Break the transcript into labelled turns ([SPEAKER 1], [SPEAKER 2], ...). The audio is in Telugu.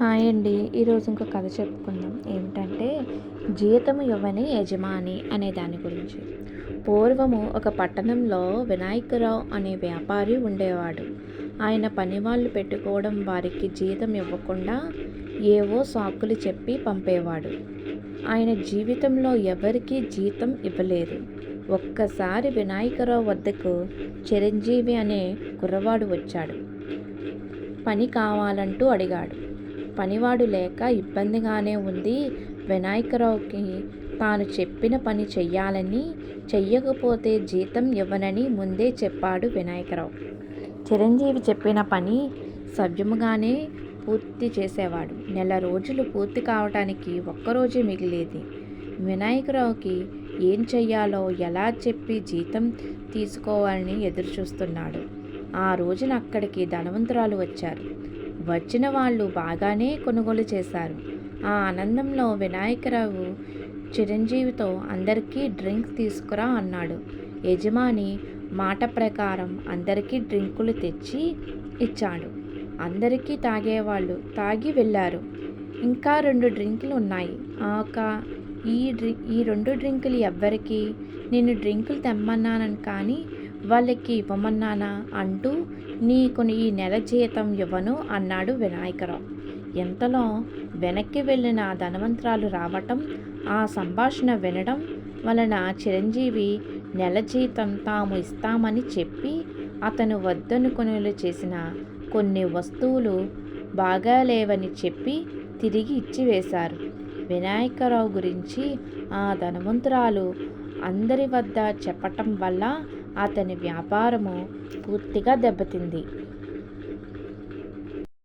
[SPEAKER 1] హాయ్ అండి. ఈరోజు ఇంకో కథ చెప్పుకుందాం. ఏమిటంటే జీతం ఇవ్వని యజమాని అనే దాని గురించి. పూర్వము ఒక పట్టణంలో వినాయకరావు అనే వ్యాపారి ఉండేవాడు. ఆయన పనివాళ్ళు పెట్టుకోవడం వారికి జీతం ఇవ్వకుండా ఏవో సాకులు చెప్పి పంపేవాడు. ఆయన జీవితంలో ఎవరికీ జీతం ఇవ్వలేదు. ఒక్కసారి వినాయకరావు వద్దకు చిరంజీవి అనే కుర్రవాడు వచ్చాడు. పని కావాలంటూ అడిగాడు. పనివాడు లేక ఇబ్బందిగానే ఉంది. వినాయకరావుకి తాను చెప్పిన పని చెయ్యాలని, చెయ్యకపోతే జీతం ఇవ్వనని ముందే చెప్పాడు వినాయకరావు. చిరంజీవి చెప్పిన పని సవ్యముగానే పూర్తి చేసేవాడు. నెల రోజులు పూర్తి కావటానికి ఒక్కరోజే మిగిలేది. వినాయకరావుకి ఏం చెయ్యాలో, ఎలా చెప్పి జీతం తీసుకోవాలని ఎదురుచూస్తున్నాడు. ఆ రోజున అక్కడికి ధనవంతురాలు వచ్చారు. వచ్చిన వాళ్ళు బాగానే కొనుగోలు చేశారు. ఆ ఆనందంలో వినాయకరావు చిరంజీవితో అందరికీ డ్రింక్స్ తీసుకురా అన్నాడు. యజమాని మాట ప్రకారం అందరికీ డ్రింకులు తెచ్చి ఇచ్చాడు. అందరికీ తాగేవాళ్ళు తాగి వెళ్ళారు. ఇంకా 2 డ్రింకులు ఉన్నాయి. ఈ 2 డ్రింకులు ఎవ్వరికి? నేను డ్రింకులు తెమ్మన్నానని కానీ వాళ్ళకి ఇవ్వమన్నానా అంటూ నీకు ఈ నెల జీతం ఇవ్వను అన్నాడు వినాయకరావు. ఎంతలో వెనక్కి వెళ్ళిన ధనవంతురాలు రావటం, ఆ సంభాషణ వినడం వలన చిరంజీవి నెల జీతం తాము ఇస్తామని చెప్పి అతను వద్దనుకొనులు చేసిన కొన్ని వస్తువులు బాగాలేవని చెప్పి తిరిగి ఇచ్చివేశారు. వినాయకరావు గురించి ఆ ధనవంతురాలు అందరి వద్ద చెప్పటం వల్ల అతని వ్యాపారము పూర్తిగా దెబ్బతింది.